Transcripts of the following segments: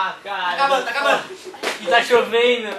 Ah, cara. Tá acabando, tá acabando. E tá chovendo.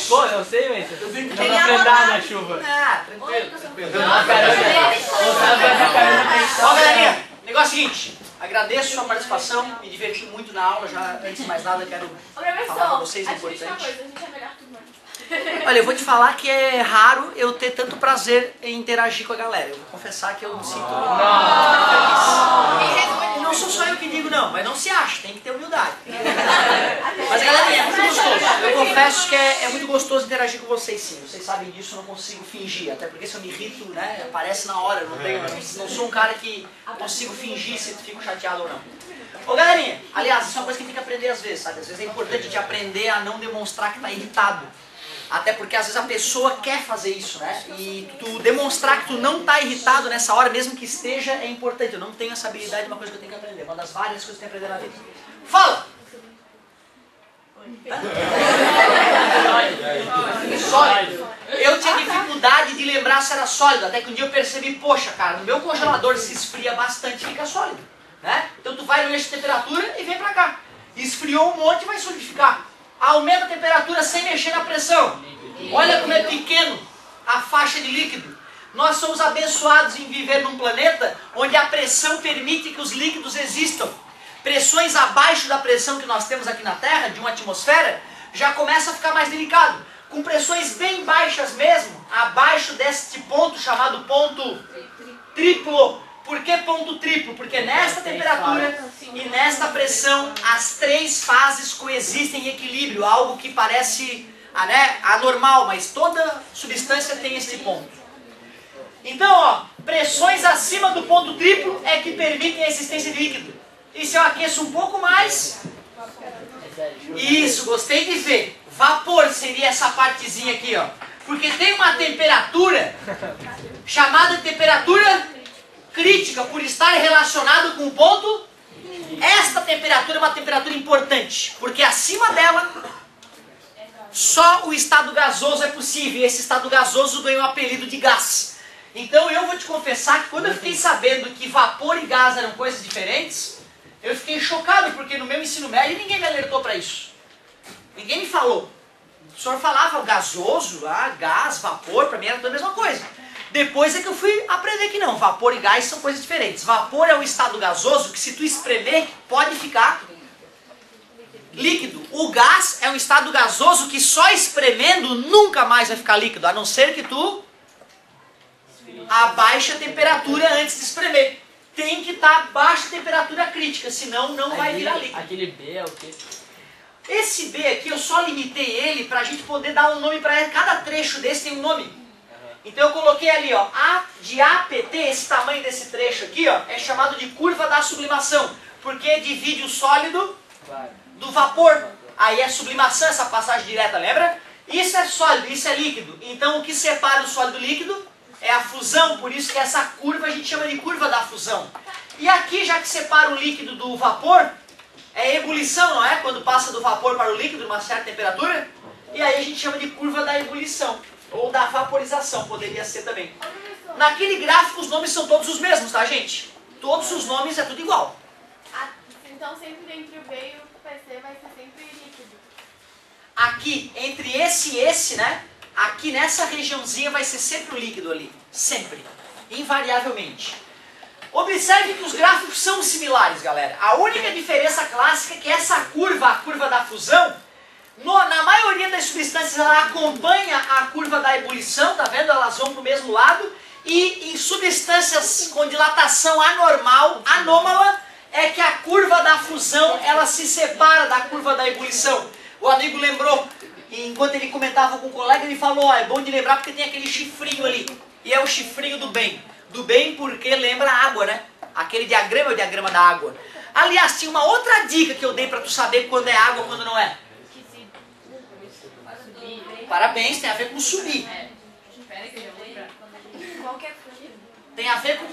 Pô, eu sei, mas não dá pra andar na chuva. Ah, tranquilo, tranquilo. Ó, galerinha, negócio seguinte. Agradeço a sua participação, me diverti muito na aula. Já, antes de mais nada, quero falar pra vocês, é importante. Olha, eu vou te falar que é raro eu ter tanto prazer em interagir com a galera. Eu vou confessar que eu me sinto muito feliz. E não sou só eu que digo não, mas não se acha, tem que ter humildade. Mas galerinha, é muito gostoso. Eu confesso que é muito gostoso interagir com vocês sim. Vocês sabem disso, eu não consigo fingir. Até porque se eu me irrito, né, aparece na hora. Eu não sou um cara que consigo fingir se fico chateado ou não. Ô galerinha, aliás, isso é uma coisa que tem que aprender às vezes, sabe? Às vezes é importante de aprender a não demonstrar que está irritado. Até porque às vezes a pessoa quer fazer isso, né? E tu demonstrar que tu não está irritado nessa hora, mesmo que esteja, é importante. Eu não tenho essa habilidade, é uma coisa que eu tenho que aprender. Uma das várias coisas que eu tenho que aprender na vida. Fala! Sólido. Eu tinha dificuldade de lembrar se era sólido, até que um dia eu percebi, poxa, cara, no meu congelador se esfria bastante e fica sólido, né? Então tu vai no eixo de temperatura e vem pra cá. Esfriou um monte e vai solidificar. Aumenta a temperatura sem mexer na pressão. Olha como é pequeno a faixa de líquido. Nós somos abençoados em viver num planeta onde a pressão permite que os líquidos existam. Pressões abaixo da pressão que nós temos aqui na Terra, de uma atmosfera, já começa a ficar mais delicado. Com pressões bem baixas mesmo, abaixo deste ponto chamado ponto triplo. Por que ponto triplo? Porque nesta temperatura e nesta pressão, as três fases coexistem em equilíbrio, algo que parece anormal, mas toda substância tem esse ponto. Então, ó, pressões acima do ponto triplo é que permitem a existência de líquido. E se eu aqueço um pouco mais... Isso, gostei de ver. Vapor seria essa partezinha aqui, ó. Porque tem uma temperatura chamada temperatura crítica, por estar relacionado com o ponto. Esta temperatura é uma temperatura importante, porque acima dela só o estado gasoso é possível. E esse estado gasoso ganhou o apelido de gás. Então eu vou te confessar que quando eu fiquei sabendo que vapor e gás eram coisas diferentes, eu fiquei chocado, porque no meu ensino médio ninguém me alertou para isso. Ninguém me falou. O senhor falava gasoso, gás, vapor, para mim era tudo a mesma coisa. Depois é que eu fui aprender que não, vapor e gás são coisas diferentes. Vapor é um estado gasoso que se tu espremer pode ficar líquido. O gás é um estado gasoso que só espremendo nunca mais vai ficar líquido, a não ser que tu abaixe a temperatura antes de espremer. Tem que estar abaixo da temperatura crítica, senão não vai virar líquido. Aquele B é o quê? Esse B aqui eu só limitei ele para a gente poder dar um nome para ele. Cada trecho desse tem um nome. Então eu coloquei ali, ó, de APT, esse tamanho desse trecho aqui, ó, é chamado de curva da sublimação, porque divide o sólido do vapor. Aí é sublimação, essa passagem direta, lembra? Isso é sólido, isso é líquido. Então o que separa o sólido do líquido é a fusão, por isso que essa curva a gente chama de curva da fusão. E aqui, já que separa o líquido do vapor, é ebulição, não é? Quando passa do vapor para o líquido, numa certa temperatura, e aí a gente chama de curva da ebulição. Ou da vaporização, poderia ser também. Naquele gráfico os nomes são todos os mesmos, tá, gente? Todos os nomes é tudo igual. Então sempre entre o B e o PC vai ser sempre líquido. Aqui, entre esse e esse, né? Aqui nessa regiãozinha vai ser sempre o líquido ali. Sempre. Invariavelmente. Observe que os gráficos são similares, galera. A única diferença clássica é que essa curva, a curva da fusão, na maioria das substâncias ela acompanha a curva da ebulição, tá vendo? Elas vão para o mesmo lado. E em substâncias com dilatação anormal, anômala, é que a curva da fusão ela se separa da curva da ebulição. O amigo lembrou, enquanto ele comentava com o colega, ele falou, ó, é bom de lembrar porque tem aquele chifrinho ali. E é o chifrinho do bem. Do bem porque lembra a água, né? Aquele diagrama é o diagrama da água. Aliás, tinha uma outra dica que eu dei para tu saber quando é água e quando não é. Parabéns, tem a ver com subir. Tem a ver com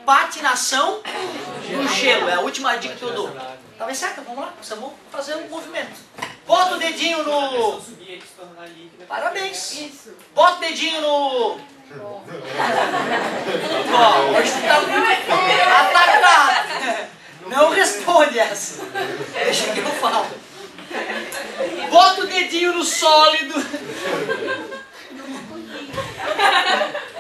patinação no gelo. É a última dica que eu dou. Tá bem certo? Vamos lá, vamos fazer um movimento. Bota o dedinho no... Parabéns. Bota o dedinho no... Ó, hoje tu tá muito... Não responde essa. Deixa que eu falo. Bota o dedinho no sólido.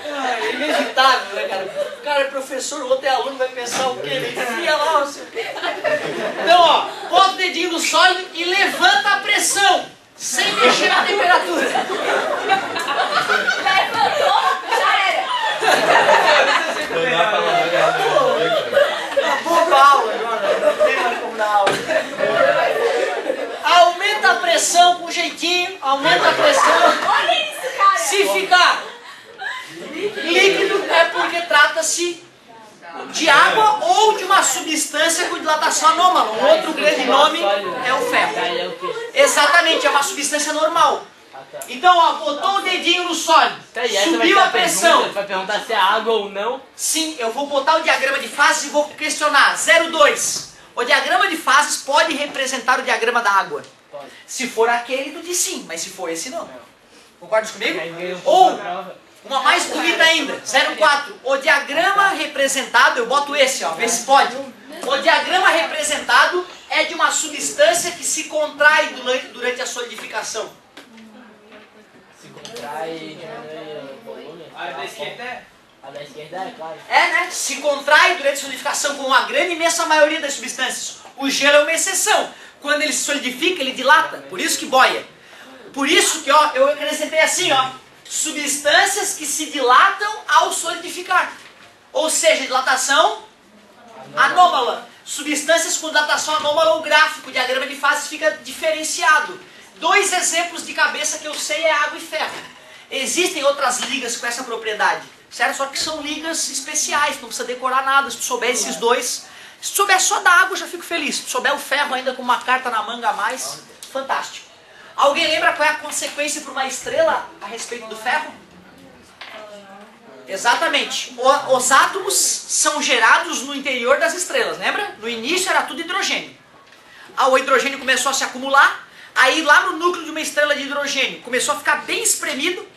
É inevitável, né, cara? O cara é professor, o outro é aluno, vai pensar o quê? Ele enfia lá o seu... Então, ó, bota o dedinho no sólido e levanta a pressão, sem mexer na temperatura. Levantou, já era. Acabou com a aula agora, não tem mais como dar aula. Aumenta a pressão com jeitinho, aumenta a pressão. Olha isso, cara. Se ficar líquido é porque trata-se de água ou de uma substância com dilatação anômala. Um outro grande nome é o ferro. Daí é o quê? Exatamente, é uma substância normal. Então, ó, botou o dedinho no sólido, Tá, e essa vai subiu ser a pressão. Pergunta, vai perguntar se é água ou não. Sim, eu vou botar o diagrama de fases e vou questionar. 0,2. O diagrama de fases pode representar o diagrama da água. Pode. Se for aquele, tu diz sim, mas se for esse, não. Concordas comigo? Aí ganha um ponto Ou, na prova. uma mais bonita ainda, 0,4. O diagrama representado, eu boto esse, ó, vê se pode. O diagrama representado é de uma substância que se contrai durante a solidificação. Se contrai e diminui o volume. A da esquerda é? A da esquerda é, claro. É, né? Se contrai durante a solidificação com a grande imensa maioria das substâncias. O gelo é uma exceção. Quando ele se solidifica, ele dilata. Por isso que boia. Por isso que, ó, eu acrescentei assim, ó. Substâncias que se dilatam ao solidificar. Ou seja, dilatação anômala. Substâncias com dilatação anômala, o gráfico, o diagrama de fases fica diferenciado. 2 exemplos de cabeça que eu sei é água e ferro. Existem outras ligas com essa propriedade, certo? Só que são ligas especiais, não precisa decorar nada. Se tu souber esses dois, se tu souber só da água, eu já fico feliz. Se tu souber o ferro ainda com uma carta na manga a mais, fantástico. Alguém lembra qual é a consequência para uma estrela a respeito do ferro? Exatamente. Os átomos são gerados no interior das estrelas, lembra? No início era tudo hidrogênio. O hidrogênio começou a se acumular, aí lá no núcleo de uma estrela de hidrogênio começou a ficar bem espremido,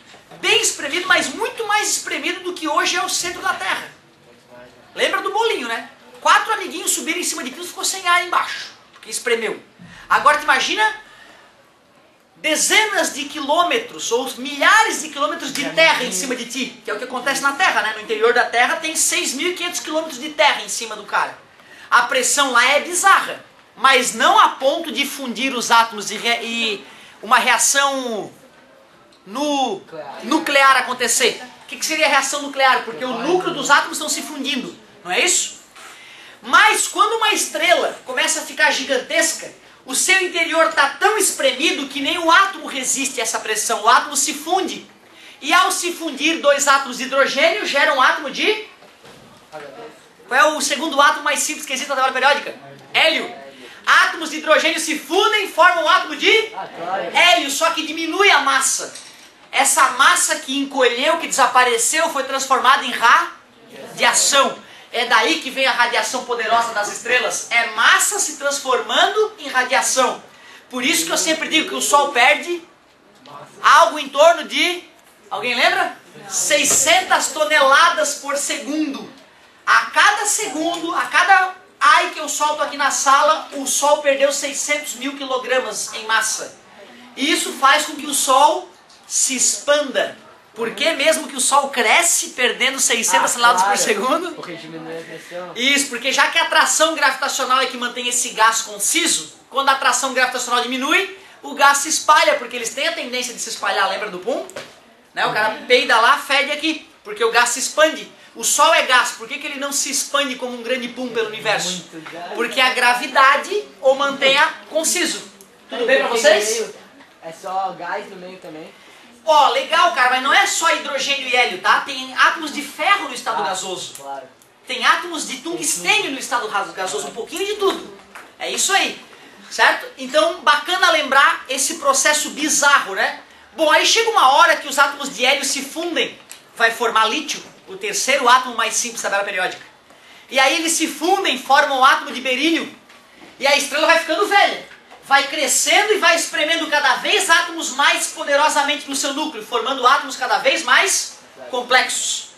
mas muito mais espremido do que hoje é o centro da Terra. Lembra do bolinho, né? 4 amiguinhos subiram em cima de tudo e ficou sem ar embaixo, porque espremeu. Agora tu imagina dezenas de quilômetros ou milhares de quilômetros de terra em cima de ti, que é o que acontece na Terra, né? No interior da Terra tem 6.500 quilômetros de terra em cima do cara. A pressão lá é bizarra, mas não a ponto de fundir os átomos e uma reação nuclear acontecer. O que seria a reação nuclear? Porque o núcleo dos átomos estão se fundindo, não é isso? Mas quando uma estrela começa a ficar gigantesca, o seu interior está tão espremido que nem o átomo resiste a essa pressão. O átomo se funde. E ao se fundir 2 átomos de hidrogênio, gera um átomo de... Qual é o segundo átomo mais simples que existe na tabela periódica? Hélio. Átomos de hidrogênio se fundem e formam um átomo de hélio, só que diminui a massa. Essa massa que encolheu, que desapareceu, foi transformada em radiação. É daí que vem a radiação poderosa das estrelas. É massa se transformando em radiação. Por isso que eu sempre digo que o Sol perde algo em torno de... Alguém lembra? 600 toneladas por segundo. A cada segundo, a cada ai que eu solto aqui na sala, o Sol perdeu 600 mil quilogramas em massa. E isso faz com que o Sol se expanda. Por que mesmo que o Sol cresce perdendo 600 toneladas por segundo? Porque diminui a pressão. Isso, porque já que a atração gravitacional é que mantém esse gás conciso, quando a atração gravitacional diminui, o gás se espalha, porque eles têm a tendência de se espalhar, lembra do pum? Né? O cara peida lá, fede aqui, porque o gás se expande. O Sol é gás, por que ele não se expande como um grande pum pelo universo? Porque a gravidade o mantenha conciso. Tudo bem pra vocês? É só gás no meio também. Ó, legal, cara, mas não é só hidrogênio e hélio, tá? Tem átomos de ferro no estado gasoso. Claro. Tem átomos de tungstênio no estado gasoso, um pouquinho de tudo. É isso aí, certo? Então, bacana lembrar esse processo bizarro, né? Bom, aí chega uma hora que os átomos de hélio se fundem, vai formar lítio, o terceiro átomo mais simples da tabela periódica. E aí eles se fundem, formam o átomo de berílio, e a estrela vai ficando velha. Vai crescendo e vai espremendo cada vez átomos mais poderosamente no seu núcleo, formando átomos cada vez mais complexos.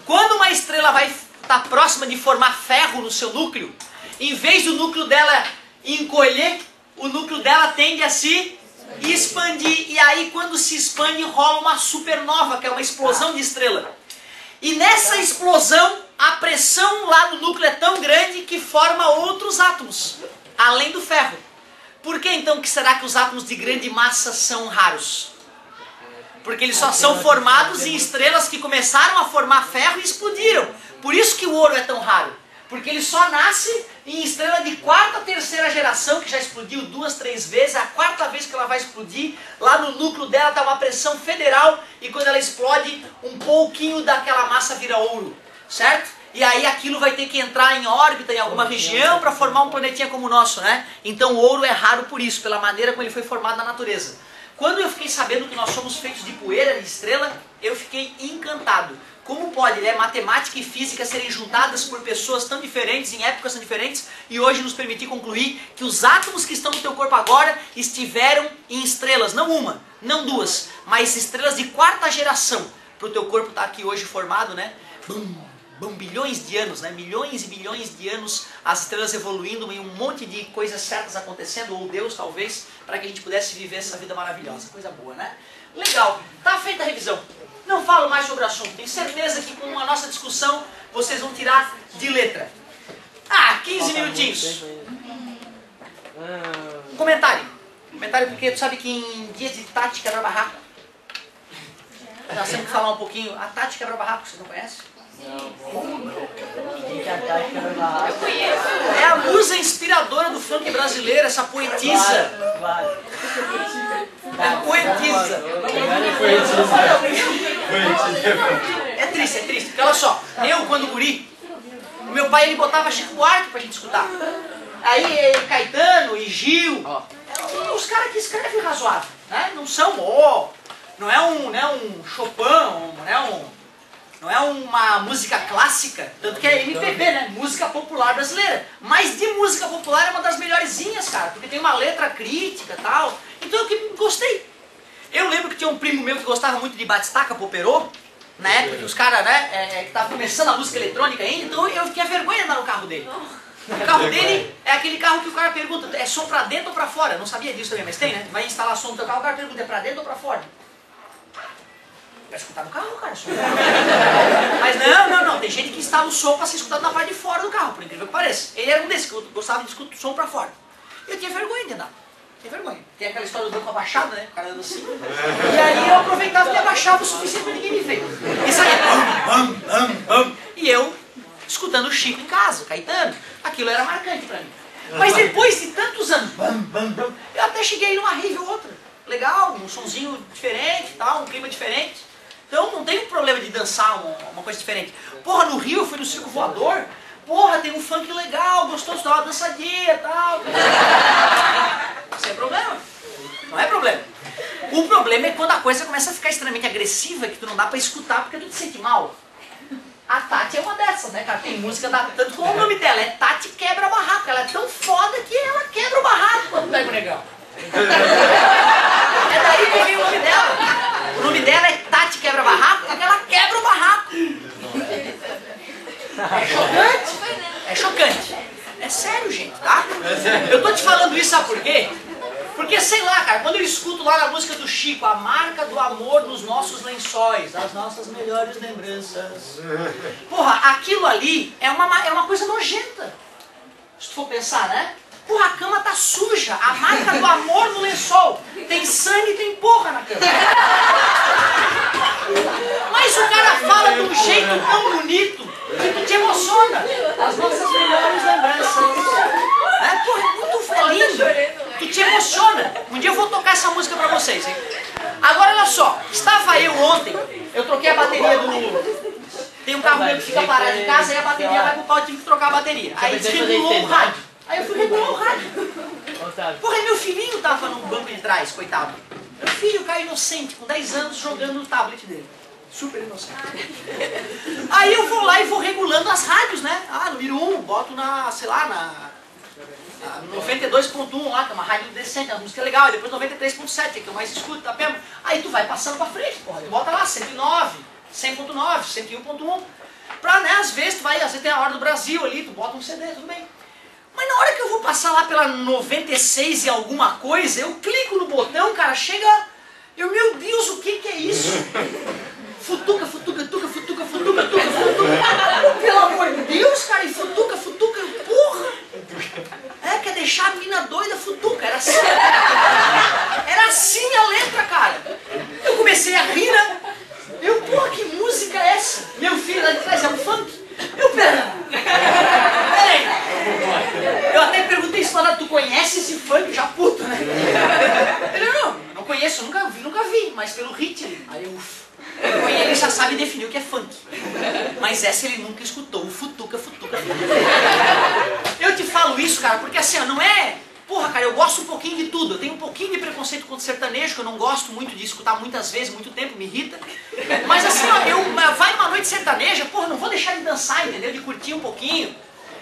Quando uma estrela vai estar próxima de formar ferro no seu núcleo, em vez do núcleo dela encolher, o núcleo dela tende a se expandir. E aí quando se expande rola uma supernova, que é uma explosão de estrela. E nessa explosão, a pressão lá no núcleo é tão grande que forma outros átomos, além do ferro. Por que então que será que os átomos de grande massa são raros? Porque eles só são formados em estrelas que começaram a formar ferro e explodiram. Por isso que o ouro é tão raro. Porque ele só nasce em estrela de quarta, terceira geração, que já explodiu 2, 3 vezes. A quarta vez que ela vai explodir, lá no núcleo dela está uma pressão federal. E quando ela explode, um pouquinho daquela massa vira ouro. Certo? E aí aquilo vai ter que entrar em órbita em alguma região para formar um planetinha como o nosso, né? Então o ouro é raro por isso, pela maneira como ele foi formado na natureza. Quando eu fiquei sabendo que nós somos feitos de poeira, de estrela, eu fiquei encantado. Como pode, né, matemática e física serem juntadas por pessoas tão diferentes, em épocas tão diferentes, e hoje nos permitir concluir que os átomos que estão no teu corpo agora estiveram em estrelas, não uma, não duas, mas estrelas de quarta geração, para o teu corpo estar aqui hoje formado, né? Bilhões de anos, né? Milhões e bilhões de anos, as estrelas evoluindo e um monte de coisas certas acontecendo, ou Deus talvez, para que a gente pudesse viver essa vida maravilhosa. Coisa boa, né? Legal, tá feita a revisão. Não falo mais sobre o assunto, tenho certeza que com a nossa discussão vocês vão tirar de letra. 15 minutinhos. Comentário. Comentário porque tu sabe que em dias de Tati quebra-barraco, nós temos que falar um pouquinho. A Tati quebra-barraco, você não conhece? Eu conheço. É a musa inspiradora do funk brasileiro, essa poetisa. É poetisa. É triste, porque olha só, eu quando guri, o meu pai ele botava Chico Buarque pra gente escutar. Aí Caetano e Gil, os caras que escrevem razoável, né? Não são, não é um Chopin, não é uma música clássica, tanto que é MPB, né? Música popular brasileira. Mas de música popular é uma das melhorzinhas, cara, porque tem uma letra crítica e tal. Então eu que gostei. Eu lembro que tinha um primo meu que gostava muito de Batistaca, Poperô, na época que os caras, né, que estavam começando a música eletrônica ainda, então eu tinha vergonha de andar no carro dele. O carro dele é aquele carro que o cara pergunta, é som pra dentro ou pra fora? Eu não sabia disso também, mas tem, né? Vai instalar som no teu carro, o cara pergunta, é pra dentro ou pra fora? Vai escutar no carro, cara. Mas não. Tem gente que instala o som pra ser escutado na parte de fora do carro, por incrível que pareça. Ele era um desses que gostava de escutar o som pra fora. Eu tinha vergonha de andar. Tinha vergonha. Tem aquela história do banco abaixado, né? O cara anda assim. E aí eu aproveitava e abaixava o suficiente pra ninguém me ver. E saía. E eu, escutando o Chico em casa, o Caetano. Aquilo era marcante pra mim. Mas depois de tantos anos, eu até cheguei numa rave ou outra. Legal, um sonzinho diferente, tal, um clima diferente. Então não tem um problema de dançar uma coisa diferente. Porra, no Rio eu fui no Circo Voador. Porra, tem um funk legal, gostoso, dá uma dançadinha e tal. Sem problema. Não é problema. O problema é quando a coisa começa a ficar extremamente agressiva, que tu não dá pra escutar porque tu te sente mal. A Tati é uma dessas, né, cara? Tem música da... Tanto como o nome dela é Tati Quebra Barraco. Ela é tão foda que ela quebra o barraco quando pega o negão. É daí que vem o nome dela. O nome dela é Tati Quebra Barraco porque ela quebra o barraco. É chocante. É chocante. É sério, gente, tá? Eu tô te falando isso, sabe por quê? Porque, sei lá, cara, quando eu escuto lá na música do Chico, a marca do amor nos nossos lençóis, as nossas melhores lembranças. Porra, aquilo ali é uma coisa nojenta. Se tu for pensar, né? Porra, a cama tá suja, a marca do amor no lençol. Tem sangue e tem porra na cama. Mas o cara fala de um jeito tão bonito que tu te emociona. As nossas melhores lembranças. É, porra, é muito lindo. Tu te emociona. Um dia eu vou tocar essa música pra vocês, hein? Agora, olha só. Estava eu ontem, eu troquei a bateria do... Tem um carro meu que fica parado em casa e a bateria vai pro pau, eu tive que trocar a bateria. Aí desregulou o rádio. Aí eu fui regular o rádio. Porra, e meu filhinho tava no banco de trás, coitado. Meu filho, cara inocente, com 10 anos, jogando no tablet dele. Super inocente. Aí eu vou lá e vou regulando as rádios, né? Número 1, boto na, sei lá, na 92.1 lá, que é uma rádio decente, uma música legal. E depois 93.7, que eu mais escuto, tá vendo? Aí tu vai passando pra frente, porra. Tu bota lá 109, 100.9, 101.1. Pra, né, às vezes tu vai, às vezes tem a hora do Brasil ali, tu bota um CD, tudo bem. Mas na hora que eu vou passar lá pela 96 e alguma coisa, eu clico no botão, cara, chega... meu Deus, o que é isso? Futuca, futuca, tuca, futuca, futuca, tuca, futuca. Pelo amor de Deus, cara, e futuca, futuca, porra. Quer deixar a mina doida, futuca. Era assim. Era assim a letra, cara. Eu comecei a rir, né? Porra, que música é essa? Meu filho lá de trás é um funk. Peraí. Eu até perguntei isso lá, tu conhece esse funk já puto, né? Ele, não conheço, nunca vi, mas pelo ritmo. Aí ele já sabe definir o que é funk. Mas essa ele nunca escutou, o futuca, futuca, futuca. Eu te falo isso, cara, porque assim, não é... Porra, cara, eu gosto um pouquinho de tudo. Eu tenho um pouquinho de preconceito contra sertanejo, que eu não gosto muito de escutar muitas vezes, muito tempo, me irrita. Mas assim, vai numa noite sertaneja, porra, não vou deixar de dançar, entendeu? De curtir um pouquinho.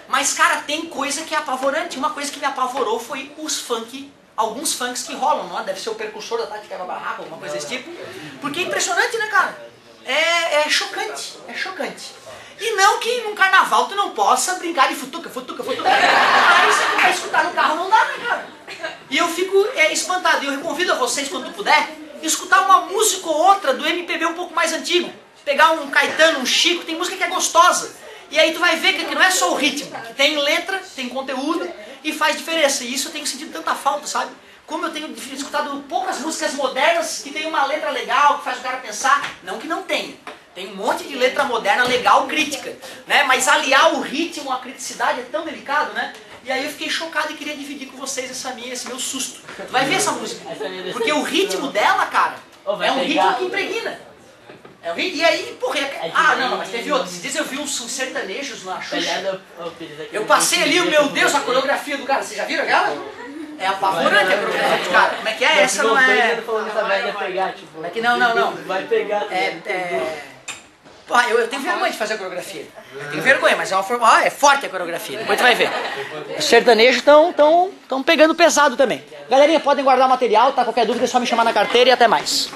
Mas, cara, tem coisa que é apavorante. Uma coisa que me apavorou foi os funk, alguns funks que rolam, não? Deve ser o percussor da Tati Quebra-Barraca, alguma coisa desse tipo. Porque é impressionante, né, cara? É chocante, é chocante. E não que num carnaval tu não possa brincar de futuca, futuca, futuca. Aí você vai escutar no carro, não dá, né, cara? E eu fico espantado. E eu convido a vocês, quando tu puder, escutar uma música ou outra do MPB um pouco mais antigo. Pegar um Caetano, um Chico, tem música que é gostosa. E aí tu vai ver que não é só o ritmo, que tem letra, tem conteúdo e faz diferença. E isso eu tenho sentido tanta falta, sabe? Como eu tenho escutado poucas músicas modernas que tem uma letra legal, que faz o cara pensar. Não que não tenha. Tem um monte de letra moderna legal, crítica, né? Mas aliar o ritmo à criticidade é tão delicado, né? E aí eu fiquei chocado e queria dividir com vocês esse meu susto. Tu vai ver essa música. Porque o ritmo dela, cara, é um ritmo que impregna. E aí, porra... não, mas teve outro. Esses dias eu vi uns sertanejos na Xuxa. Eu passei ali, meu Deus, a coreografia do cara. Vocês já viram aquela? É apavorante a coreografia do cara. Como é que é? Essa não é... Como é que não. Vai pegar. Eu tenho vergonha de fazer a coreografia. Eu tenho vergonha, mas é forte a coreografia. Depois tu vai ver. Os sertanejos estão pegando pesado também. Galerinha, podem guardar o material, tá? Qualquer dúvida é só me chamar na carteira e até mais.